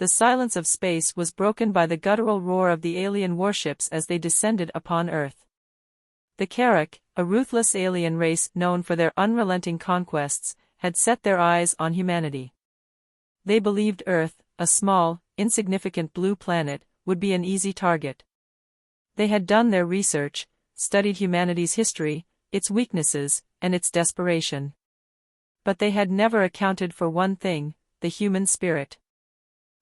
the silence of space was broken by the guttural roar of the alien warships as they descended upon Earth. The Carrack, a ruthless alien race known for their unrelenting conquests, had set their eyes on humanity. They believed Earth, a small, insignificant blue planet, would be an easy target. They had done their research, studied humanity's history, its weaknesses, and its desperation. But they had never accounted for one thing: the human spirit.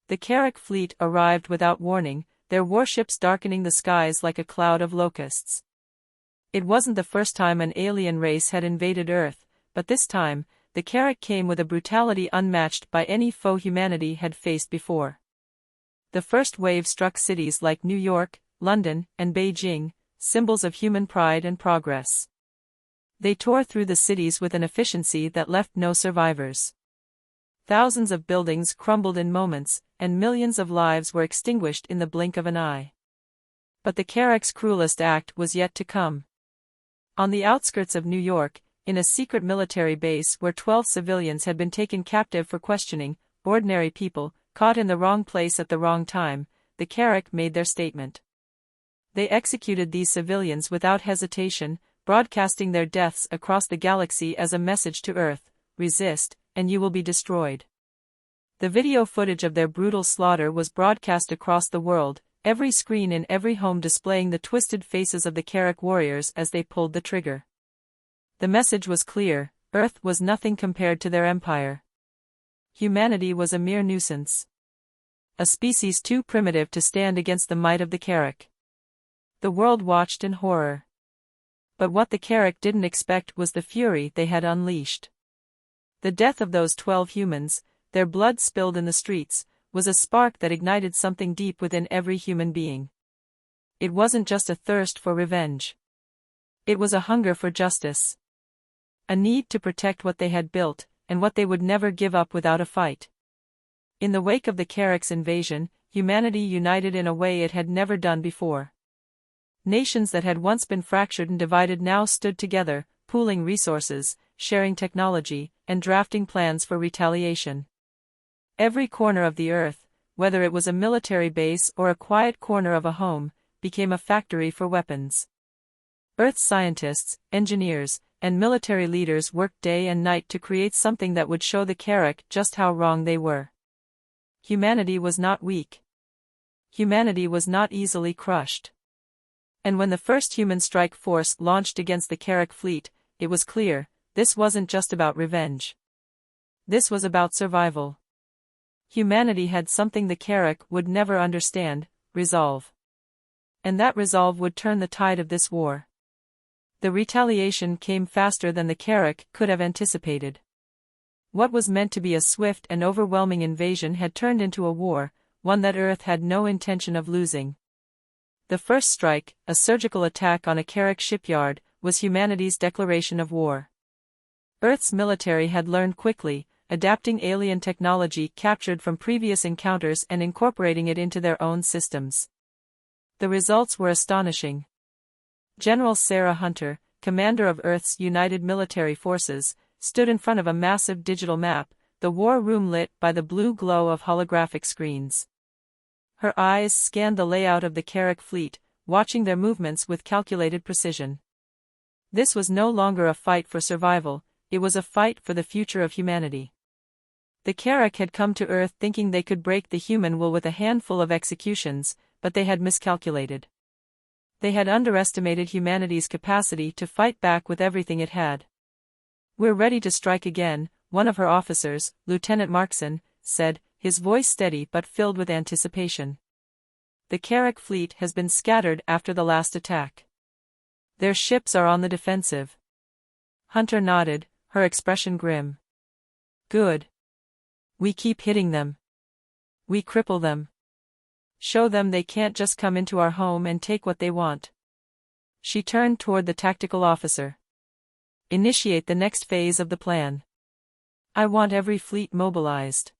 The Carrack fleet arrived without warning, their warships darkening the skies like a cloud of locusts. It wasn't the first time an alien race had invaded Earth, but this time, the Carrack came with a brutality unmatched by any foe humanity had faced before. The first wave struck cities like New York, London, and Beijing, symbols of human pride and progress. They tore through the cities with an efficiency that left no survivors. Thousands of buildings crumbled in moments, and millions of lives were extinguished in the blink of an eye. But the Carrack's cruelest act was yet to come. On the outskirts of New York, in a secret military base where 12 civilians had been taken captive for questioning, ordinary people, caught in the wrong place at the wrong time, the Carrack made their statement. They executed these civilians without hesitation, broadcasting their deaths across the galaxy as a message to Earth: resist, and you will be destroyed. The video footage of their brutal slaughter was broadcast across the world, every screen in every home displaying the twisted faces of the Carrack warriors as they pulled the trigger. The message was clear: Earth was nothing compared to their empire. Humanity was a mere nuisance. A species too primitive to stand against the might of the Carrack. The world watched in horror. But what the Carrack didn't expect was the fury they had unleashed. The death of those 12 humans, their blood spilled in the streets, was a spark that ignited something deep within every human being. It wasn't just a thirst for revenge. It was a hunger for justice. A need to protect what they had built, and what they would never give up without a fight. In the wake of the Carrack's invasion, humanity united in a way it had never done before. Nations that had once been fractured and divided now stood together, pooling resources, sharing technology, and drafting plans for retaliation. Every corner of the Earth, whether it was a military base or a quiet corner of a home, became a factory for weapons. Earth's scientists, engineers, and military leaders worked day and night to create something that would show the Carrack just how wrong they were. Humanity was not weak. Humanity was not easily crushed. And when the first human strike force launched against the Carrack fleet, it was clear: this wasn't just about revenge. This was about survival. Humanity had something the Carrack would never understand: resolve. And that resolve would turn the tide of this war. The retaliation came faster than the Carrack could have anticipated. What was meant to be a swift and overwhelming invasion had turned into a war, one that Earth had no intention of losing. The first strike, a surgical attack on a Carrack shipyard, was humanity's declaration of war. Earth's military had learned quickly, adapting alien technology captured from previous encounters and incorporating it into their own systems. The results were astonishing. General Sarah Hunter, commander of Earth's United Military Forces, stood in front of a massive digital map, the war room lit by the blue glow of holographic screens. Her eyes scanned the layout of the Carrack fleet, watching their movements with calculated precision. This was no longer a fight for survival, it was a fight for the future of humanity. The Carrack had come to Earth thinking they could break the human will with a handful of executions, but they had miscalculated. They had underestimated humanity's capacity to fight back with everything it had. "We're ready to strike again," one of her officers, Lieutenant Markson, said, his voice steady but filled with anticipation. "The Carrack fleet has been scattered after the last attack. Their ships are on the defensive." Hunter nodded, her expression grim. "Good. We keep hitting them. We cripple them. Show them they can't just come into our home and take what they want." She turned toward the tactical officer. "Initiate the next phase of the plan. I want every fleet mobilized.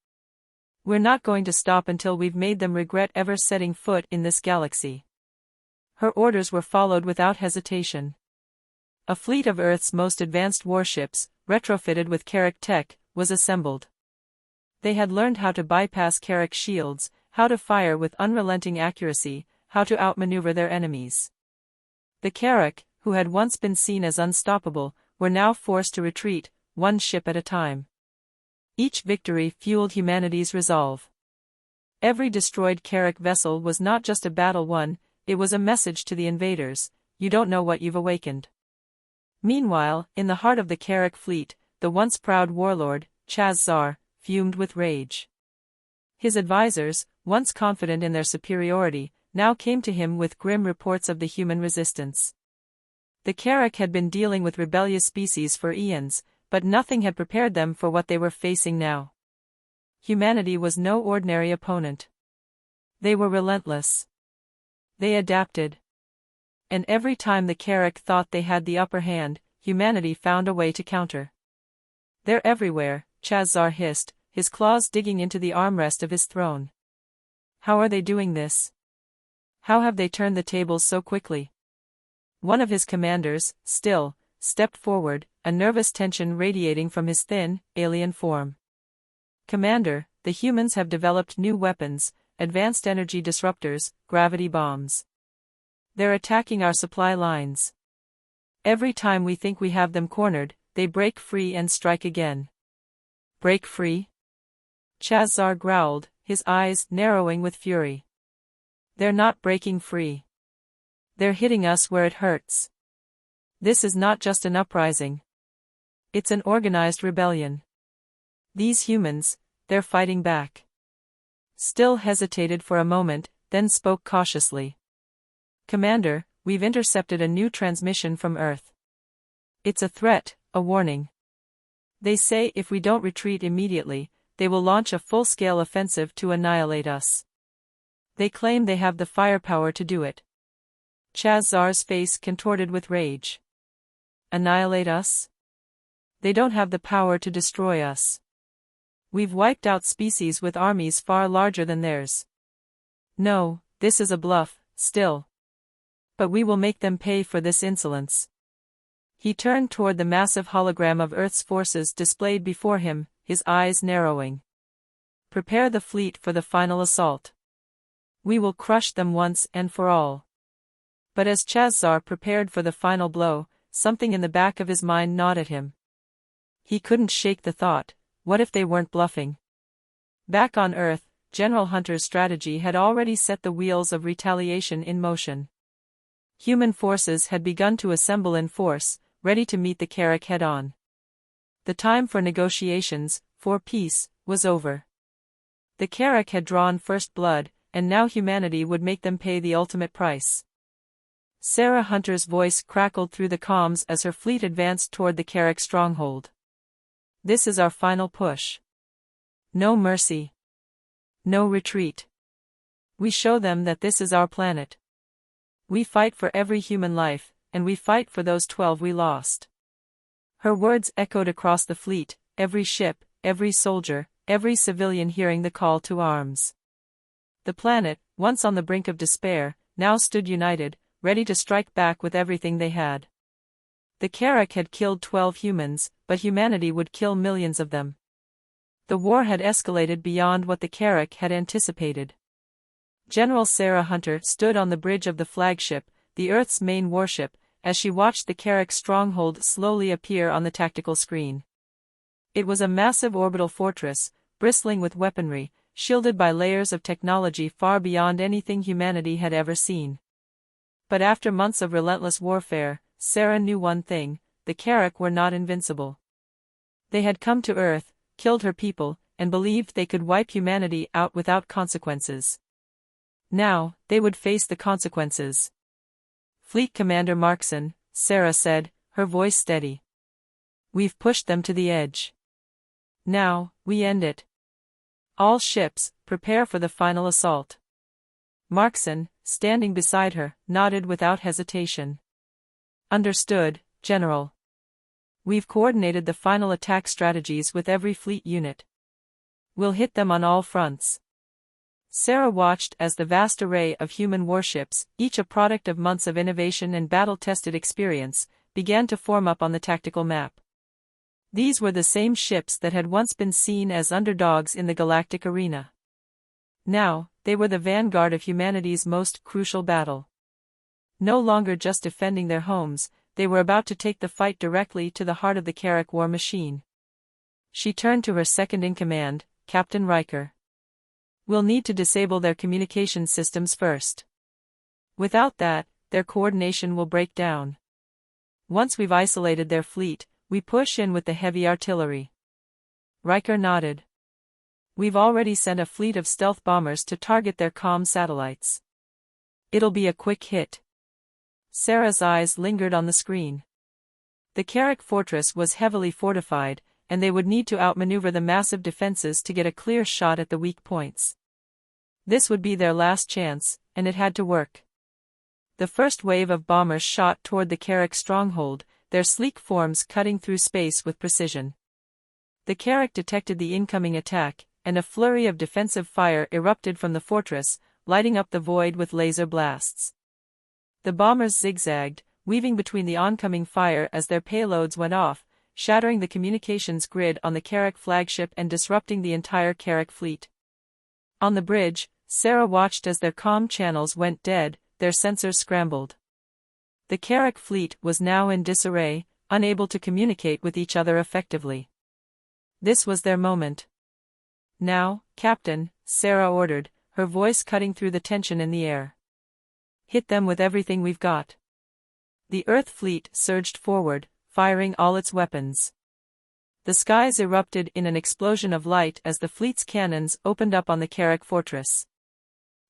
We're not going to stop until we've made them regret ever setting foot in this galaxy." Her orders were followed without hesitation. A fleet of Earth's most advanced warships, retrofitted with Carrack tech, was assembled. They had learned how to bypass Carrick shields, how to fire with unrelenting accuracy, how to outmaneuver their enemies. The Carrick, who had once been seen as unstoppable, were now forced to retreat, one ship at a time. Each victory fueled humanity's resolve. Every destroyed Carrick vessel was not just a battle won, it was a message to the invaders: you don't know what you've awakened. Meanwhile, in the heart of the Carrick fleet, the once proud warlord, Chaz-Zar, fumed with rage. His advisors, once confident in their superiority, now came to him with grim reports of the human resistance. The Carrick had been dealing with rebellious species for eons, but nothing had prepared them for what they were facing now. Humanity was no ordinary opponent. They were relentless. They adapted. And every time the Carrick thought they had the upper hand, humanity found a way to counter. "They're everywhere," Chaz-Zar hissed, his claws digging into the armrest of his throne. "How are they doing this? How have they turned the tables so quickly?" One of his commanders, Still, stepped forward, a nervous tension radiating from his thin, alien form. "Commander, the humans have developed new weapons, advanced energy disruptors, gravity bombs. They're attacking our supply lines. Every time we think we have them cornered, they break free and strike again." "Break free?" Chaz-Zar growled, his eyes narrowing with fury. "They're not breaking free. They're hitting us where it hurts. This is not just an uprising. It's an organized rebellion. These humans, they're fighting back." Still hesitated for a moment, then spoke cautiously. "Commander, we've intercepted a new transmission from Earth. It's a threat, a warning. They say if we don't retreat immediately, they will launch a full-scale offensive to annihilate us. They claim they have the firepower to do it." Chaz-Zar's face contorted with rage. "Annihilate us? They don't have the power to destroy us. We've wiped out species with armies far larger than theirs. No, this is a bluff, Still. But we will make them pay for this insolence." He turned toward the massive hologram of Earth's forces displayed before him, his eyes narrowing. "Prepare the fleet for the final assault. We will crush them once and for all." But as Chaz-Zar prepared for the final blow, something in the back of his mind gnawed at him. He couldn't shake the thought: what if they weren't bluffing? Back on Earth, General Hunter's strategy had already set the wheels of retaliation in motion. Human forces had begun to assemble in force, ready to meet the Carrick head-on. The time for negotiations, for peace, was over. The Carrick had drawn first blood, and now humanity would make them pay the ultimate price. Sarah Hunter's voice crackled through the comms as her fleet advanced toward the Carrick stronghold. "This is our final push. No mercy. No retreat. We show them that this is our planet. We fight for every human life, and we fight for those 12 we lost." Her words echoed across the fleet, every ship, every soldier, every civilian hearing the call to arms. The planet, once on the brink of despair, now stood united, ready to strike back with everything they had. The Carrick had killed 12 humans, but humanity would kill millions of them. The war had escalated beyond what the Carrick had anticipated. General Sarah Hunter stood on the bridge of the flagship, the Earth's main warship, as she watched the Carrick stronghold slowly appear on the tactical screen. It was a massive orbital fortress, bristling with weaponry, shielded by layers of technology far beyond anything humanity had ever seen. But after months of relentless warfare, Sarah knew one thing: the Carrick were not invincible. They had come to Earth, killed her people, and believed they could wipe humanity out without consequences. Now, they would face the consequences. "Fleet Commander Markson," Sarah said, her voice steady. "We've pushed them to the edge. Now, we end it. All ships, prepare for the final assault." Markson, standing beside her, nodded without hesitation. "Understood, General. We've coordinated the final attack strategies with every fleet unit. We'll hit them on all fronts." Sarah watched as the vast array of human warships, each a product of months of innovation and battle-tested experience, began to form up on the tactical map. These were the same ships that had once been seen as underdogs in the galactic arena. Now, they were the vanguard of humanity's most crucial battle. No longer just defending their homes, they were about to take the fight directly to the heart of the Carrack war machine. She turned to her second-in-command, Captain Riker. "We'll need to disable their communication systems first. Without that, their coordination will break down. Once we've isolated their fleet, we push in with the heavy artillery." Riker nodded. "We've already sent a fleet of stealth bombers to target their comm satellites. It'll be a quick hit." Sarah's eyes lingered on the screen. The Carrack fortress was heavily fortified, and they would need to outmaneuver the massive defenses to get a clear shot at the weak points. This would be their last chance, and it had to work. The first wave of bombers shot toward the Carrack stronghold, their sleek forms cutting through space with precision. The Carrack detected the incoming attack, and a flurry of defensive fire erupted from the fortress, lighting up the void with laser blasts. The bombers zigzagged, weaving between the oncoming fire as their payloads went off, shattering the communications grid on the Carrack flagship and disrupting the entire Carrack fleet. On the bridge, Sarah watched as their comm channels went dead, their sensors scrambled. The Carrack fleet was now in disarray, unable to communicate with each other effectively. This was their moment. "Now, Captain," Sarah ordered, her voice cutting through the tension in the air. "Hit them with everything we've got." The Earth fleet surged forward, firing all its weapons. The skies erupted in an explosion of light as the fleet's cannons opened up on the Carrack fortress.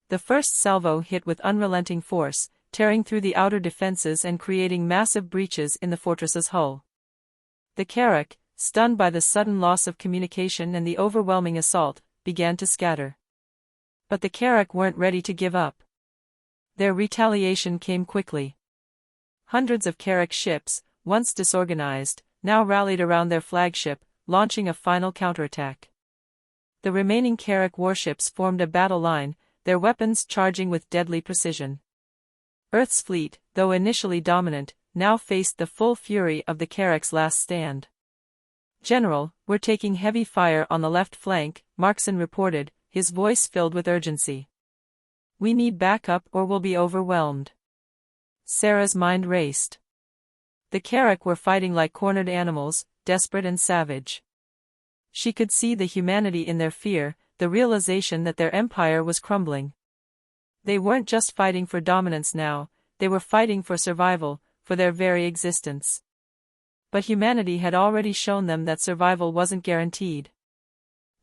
The first salvo hit with unrelenting force, tearing through the outer defenses and creating massive breaches in the fortress's hull. The Carrack, stunned by the sudden loss of communication and the overwhelming assault, began to scatter. But the Carrack weren't ready to give up. Their retaliation came quickly. Hundreds of Carrack ships, once disorganized, now rallied around their flagship, launching a final counterattack. The remaining Carrack warships formed a battle line, their weapons charging with deadly precision. Earth's fleet, though initially dominant, now faced the full fury of the Carrack's last stand. "General, we're taking heavy fire on the left flank," Markson reported, his voice filled with urgency. "We need backup or we'll be overwhelmed." Sarah's mind raced. The Carrack were fighting like cornered animals, desperate and savage. She could see the humanity in their fear, the realization that their empire was crumbling. They weren't just fighting for dominance now, they were fighting for survival, for their very existence. But humanity had already shown them that survival wasn't guaranteed.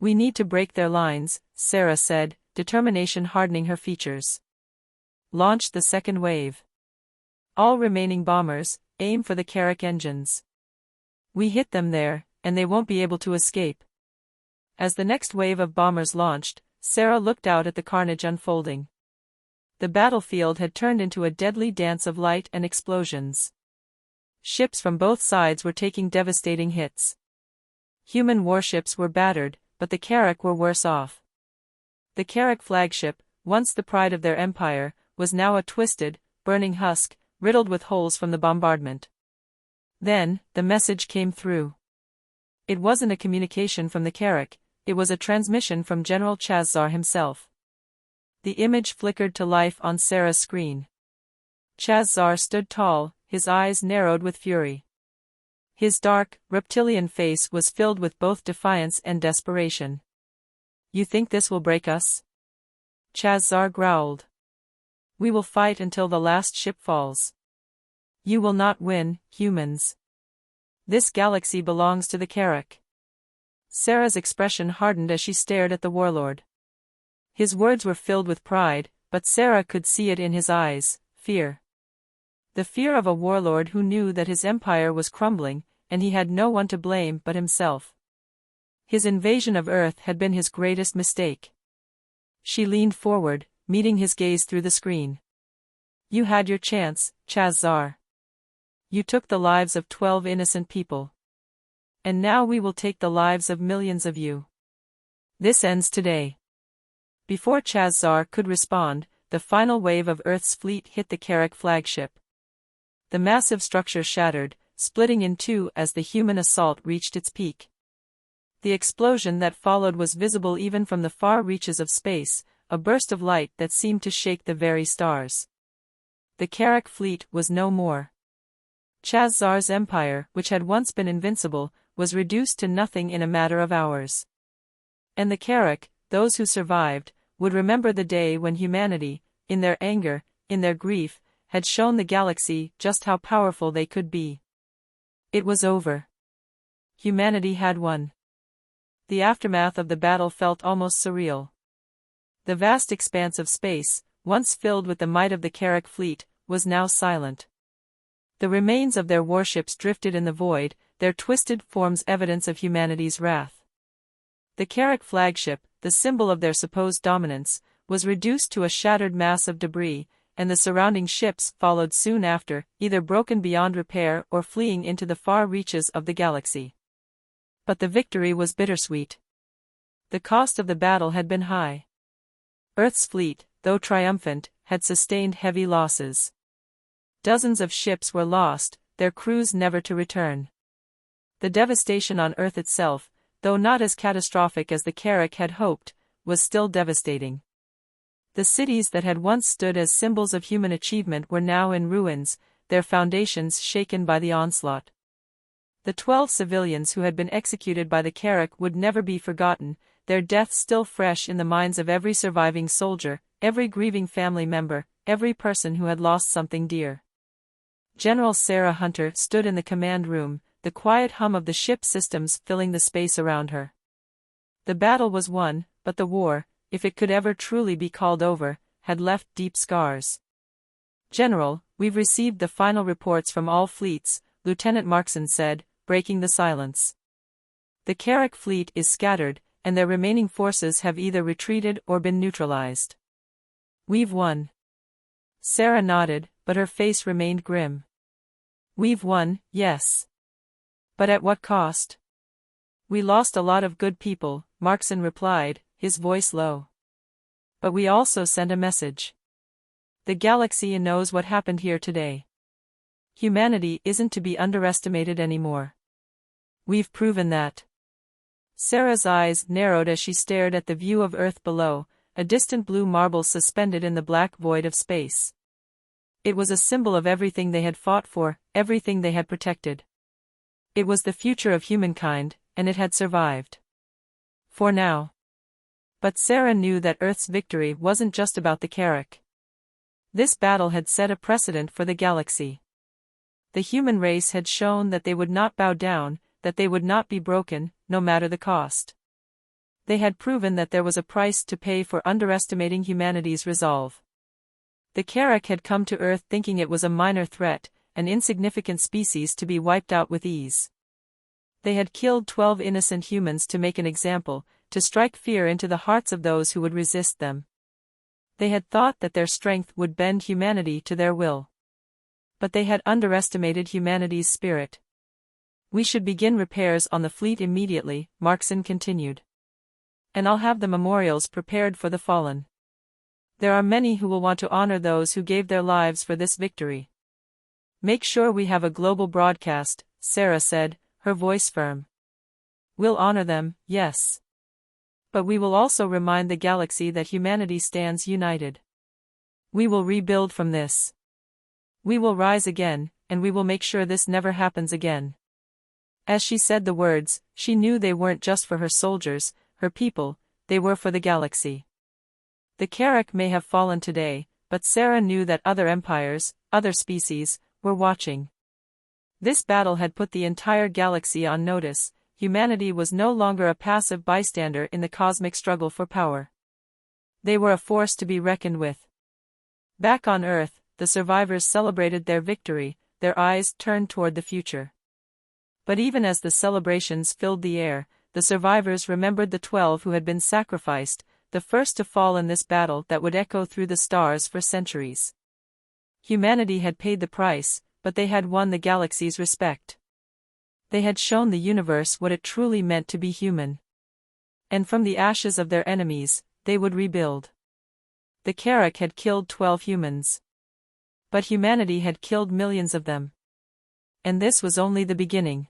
"We need to break their lines," Sarah said, determination hardening her features. "Launch the second wave. All remaining bombers, aim for the Carrack engines. We hit them there, and they won't be able to escape." As the next wave of bombers launched, Sarah looked out at the carnage unfolding. The battlefield had turned into a deadly dance of light and explosions. Ships from both sides were taking devastating hits. Human warships were battered, but the Carrack were worse off. The Carrack flagship, once the pride of their empire, was now a twisted, burning husk, riddled with holes from the bombardment. Then, the message came through. It wasn't a communication from the Carrack, it was a transmission from General Chazar himself. The image flickered to life on Sarah's screen. Chazar stood tall, his eyes narrowed with fury. His dark, reptilian face was filled with both defiance and desperation. "You think this will break us?" Chazar growled. "We will fight until the last ship falls. You will not win, humans. This galaxy belongs to the Carrack." Sarah's expression hardened as she stared at the warlord. His words were filled with pride, but Sarah could see it in his eyes, fear. The fear of a warlord who knew that his empire was crumbling, and he had no one to blame but himself. His invasion of Earth had been his greatest mistake. She leaned forward, meeting his gaze through the screen. "You had your chance, Chazar. You took the lives of 12 innocent people. And now we will take the lives of millions of you. This ends today." Before Chazar could respond, the final wave of Earth's fleet hit the Carrack flagship. The massive structure shattered, splitting in two as the human assault reached its peak. The explosion that followed was visible even from the far reaches of space, a burst of light that seemed to shake the very stars. The Carrack fleet was no more. Chazar's empire, which had once been invincible, was reduced to nothing in a matter of hours. And the Carrack, those who survived, would remember the day when humanity, in their anger, in their grief, had shown the galaxy just how powerful they could be. It was over. Humanity had won. The aftermath of the battle felt almost surreal. The vast expanse of space, once filled with the might of the Carrack fleet, was now silent. The remains of their warships drifted in the void, their twisted forms evidence of humanity's wrath. The Carrack flagship, the symbol of their supposed dominance, was reduced to a shattered mass of debris, and the surrounding ships followed soon after, either broken beyond repair or fleeing into the far reaches of the galaxy. But the victory was bittersweet. The cost of the battle had been high. Earth's fleet, though triumphant, had sustained heavy losses. Dozens of ships were lost, their crews never to return. The devastation on Earth itself, though not as catastrophic as the Carrack had hoped, was still devastating. The cities that had once stood as symbols of human achievement were now in ruins, their foundations shaken by the onslaught. The 12 civilians who had been executed by the Carrack would never be forgotten, their deaths still fresh in the minds of every surviving soldier, every grieving family member, every person who had lost something dear. General Sarah Hunter stood in the command room, the quiet hum of the ship's systems filling the space around her. The battle was won, but the war, if it could ever truly be called over, had left deep scars. "General, we've received the final reports from all fleets," Lieutenant Markson said, breaking the silence. "The Carrack fleet is scattered, and their remaining forces have either retreated or been neutralized." "We've won." Sarah nodded, but her face remained grim. "We've won, yes. But at what cost?" "We lost a lot of good people," Markson replied, his voice low. "But we also sent a message. The galaxy knows what happened here today. Humanity isn't to be underestimated anymore. We've proven that." Sarah's eyes narrowed as she stared at the view of Earth below, a distant blue marble suspended in the black void of space. It was a symbol of everything they had fought for, everything they had protected. It was the future of humankind, and it had survived. For now. But Sarah knew that Earth's victory wasn't just about the Carrack. This battle had set a precedent for the galaxy. The human race had shown that they would not bow down, that they would not be broken, no matter the cost. They had proven that there was a price to pay for underestimating humanity's resolve. The Carrack had come to Earth thinking it was a minor threat, an insignificant species to be wiped out with ease. They had killed 12 innocent humans to make an example, to strike fear into the hearts of those who would resist them. They had thought that their strength would bend humanity to their will. But they had underestimated humanity's spirit. "We should begin repairs on the fleet immediately," Markson continued. "And I'll have the memorials prepared for the fallen. There are many who will want to honor those who gave their lives for this victory." "Make sure we have a global broadcast," Sarah said, her voice firm. "We'll honor them, yes. But we will also remind the galaxy that humanity stands united. We will rebuild from this. We will rise again, and we will make sure this never happens again." As she said the words, she knew they weren't just for her soldiers, her people, they were for the galaxy. The Carrack may have fallen today, but Sarah knew that other empires, other species, were watching. This battle had put the entire galaxy on notice. Humanity was no longer a passive bystander in the cosmic struggle for power. They were a force to be reckoned with. Back on Earth, the survivors celebrated their victory, their eyes turned toward the future. But even as the celebrations filled the air, the survivors remembered the 12 who had been sacrificed, the first to fall in this battle that would echo through the stars for centuries. Humanity had paid the price, but they had won the galaxy's respect. They had shown the universe what it truly meant to be human. And from the ashes of their enemies, they would rebuild. The Carrack had killed 12 humans. But humanity had killed millions of them. And this was only the beginning.